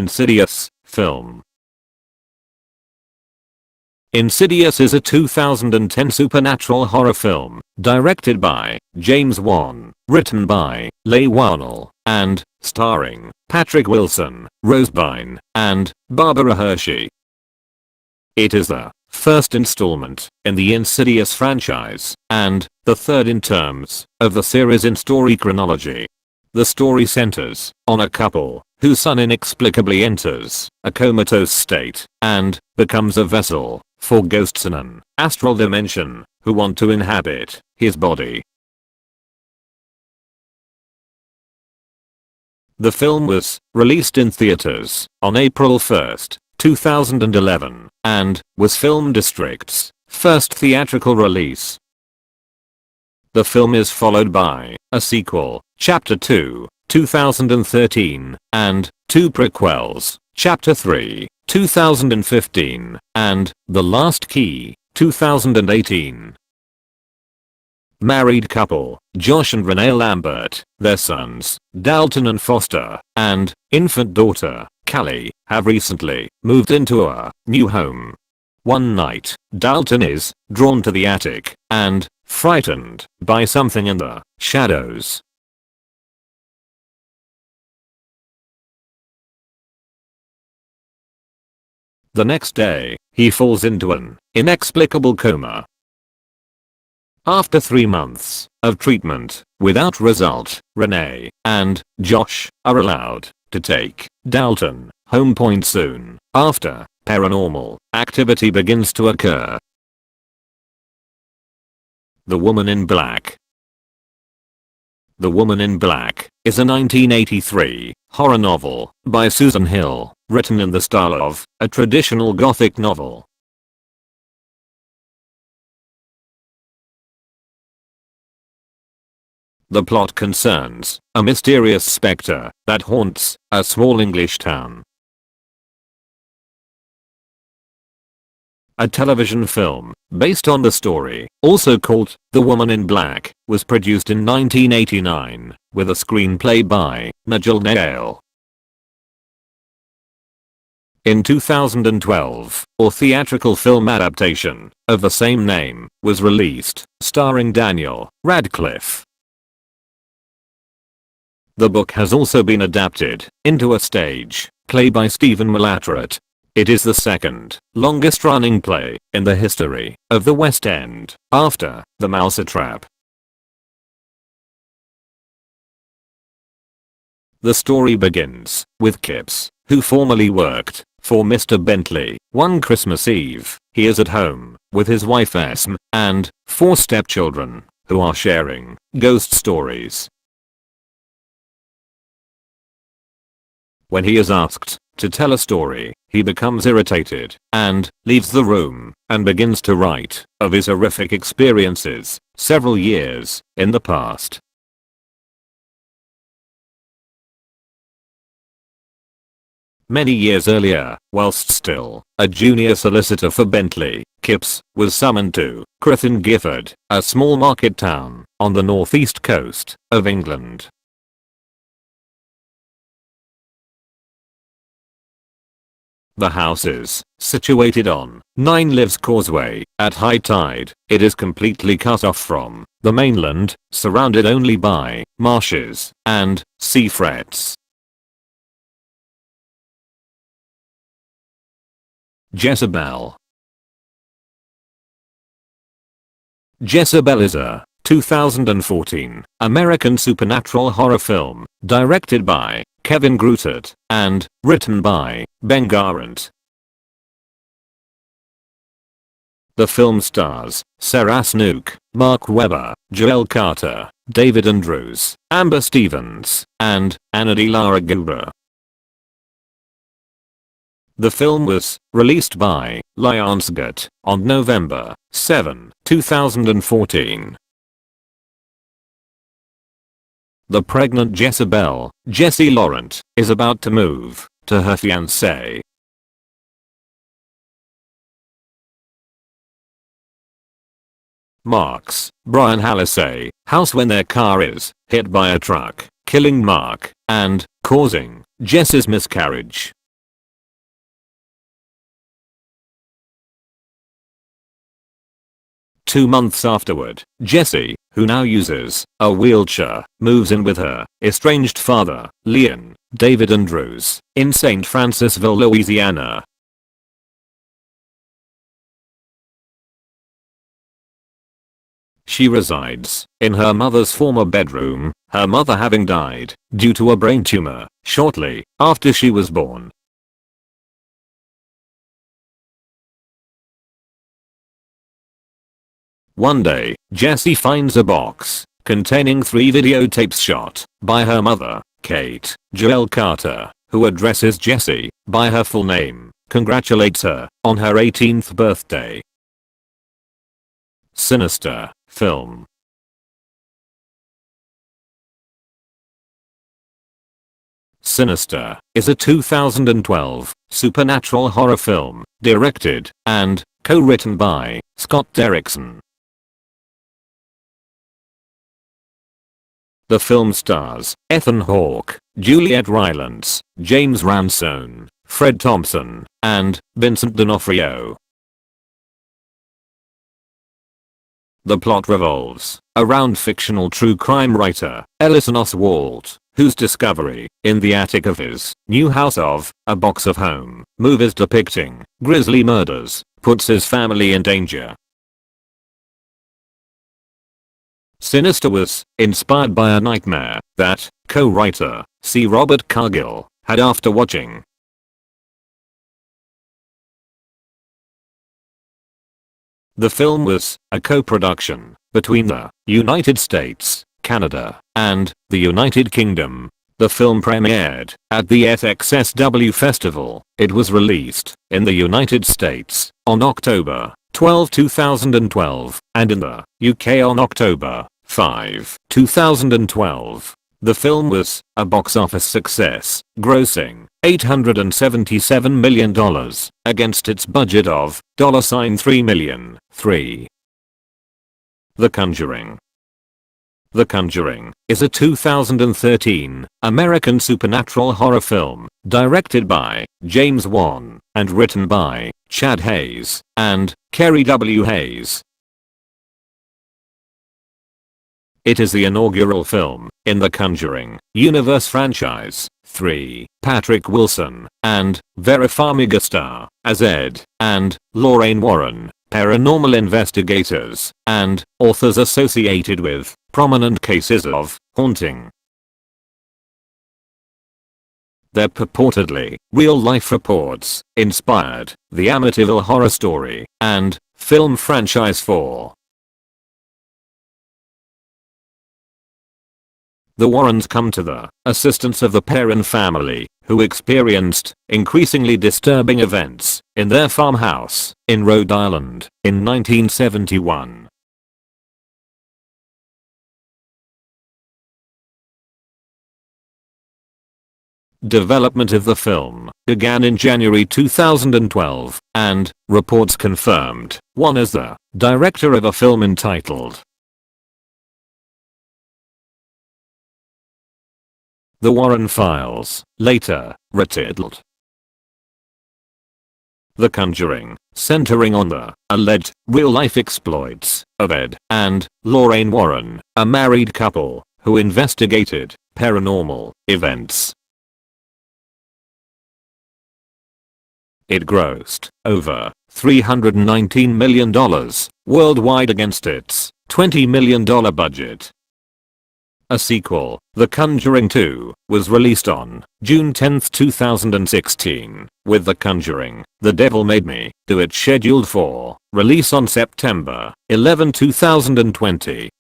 Insidious film. Insidious is a 2010 supernatural horror film, directed by James Wan, written by Leigh Whannell, and starring Patrick Wilson, Rose Byrne, and Barbara Hershey. It is the first installment in the Insidious franchise, and the third in terms of the series in story chronology. The story centers on a couple whose son inexplicably enters a comatose state and becomes a vessel for ghosts in an astral dimension who want to inhabit his body. The film was released in theaters on April 1, 2011, and was Film District's first theatrical release. The film is followed by a sequel, Chapter 2, 2013, and two prequels, Chapter 3, 2015, and The Last Key, 2018. Married couple, Josh and Renee Lambert, their sons, Dalton and Foster, and infant daughter, Callie, have recently moved into a new home. One night, Dalton is drawn to the attic and frightened by something in the shadows. The next day, he falls into an inexplicable coma. After 3 months of treatment without result, Renee and Josh are allowed to take Dalton home. Soon after, paranormal activity begins to occur. The Woman in Black. The Woman in Black is a 1983 horror novel by Susan Hill, written in the style of a traditional Gothic novel. The plot concerns a mysterious specter that haunts a small English town. A television film based on the story, also called The Woman in Black, was produced in 1989 with a screenplay by Nigel Kneale. In 2012, a theatrical film adaptation of the same name was released, starring Daniel Radcliffe. The book has also been adapted into a stage play by Stephen Malatrate. It is the second longest running play in the history of the West End, after The Mousetrap. The story begins with Kipps, who formerly worked for Mr. Bentley. One Christmas Eve, he is at home with his wife Esme and 4 stepchildren, who are sharing ghost stories. When he is asked to tell a story, he becomes irritated and leaves the room and begins to write of his horrific experiences several years in the past. Many years earlier, whilst still a junior solicitor for Bentley, Kipps was summoned to Crethin Gifford, a small market town on the northeast coast of England. The house is situated on 9 Lives Causeway. At high tide, it is completely cut off from the mainland, surrounded only by marshes and sea frets. Jezebel. Jezebel is a 2014 American supernatural horror film directed by Kevin Grutert and written by Ben Garant. The film stars Sarah Snook, Mark Webber, Joel Carter, David Andrews, Amber Stevens, and Anadi Lara Gubra. The film was released by Lionsgate on November 7, 2014. The pregnant Jezebel, Jessie Laurent, is about to move to her fiancé. Mark's Brian Hallisey house when their car is hit by a truck, killing Mark and causing Jessie's miscarriage. 2 months afterward, Jessie, who now uses a wheelchair, moves in with her estranged father, Leon David Andrews, in St. Francisville, Louisiana. She resides in her mother's former bedroom, her mother having died due to a brain tumor shortly after she was born. One day, Jessie finds a box containing 3 videotapes shot by her mother, Kate Joelle Carter, who addresses Jessie by her full name, congratulates her on her 18th birthday. Sinister film. Sinister is a 2012 supernatural horror film directed and co-written by Scott Derrickson. The film stars Ethan Hawke, Juliet Rylance, James Ransone, Fred Thompson, and Vincent D'Onofrio. The plot revolves around fictional true crime writer Ellison Oswalt, whose discovery in the attic of his new house of A Box of Home movies depicting grisly murders puts his family in danger. Sinister was inspired by a nightmare that co-writer C. Robert Cargill had after watching. The film was a co-production between the United States, Canada, and the United Kingdom. The film premiered at the FXSW Festival. It was released in the United States on October 12, 2012, and in the UK on October 5, 2012. The film was a box office success, grossing $877 million against its budget of $3 million. The Conjuring. The Conjuring is a 2013 American supernatural horror film directed by James Wan and written by Chad Hayes and Kerry W. Hayes. It is the inaugural film in the Conjuring universe franchise. Patrick Wilson and Vera Farmiga star as Ed and Lorraine Warren, paranormal investigators and authors associated with prominent cases of haunting. Their purportedly real-life reports inspired the Amityville Horror Story and film franchise for. The Warrens come to the assistance of the Perron family, who experienced increasingly disturbing events in their farmhouse in Rhode Island in 1971. Development of the film began in January 2012, and reports confirmed Wan as the director of a film entitled The Warren Files, later retitled The Conjuring, centering on the alleged real-life exploits of Ed and Lorraine Warren, a married couple who investigated paranormal events. It grossed over $319 million worldwide against its $20 million budget. A sequel, The Conjuring 2, was released on June 10, 2016, with The Conjuring, The Devil Made Me Do It scheduled for release on September 11, 2020.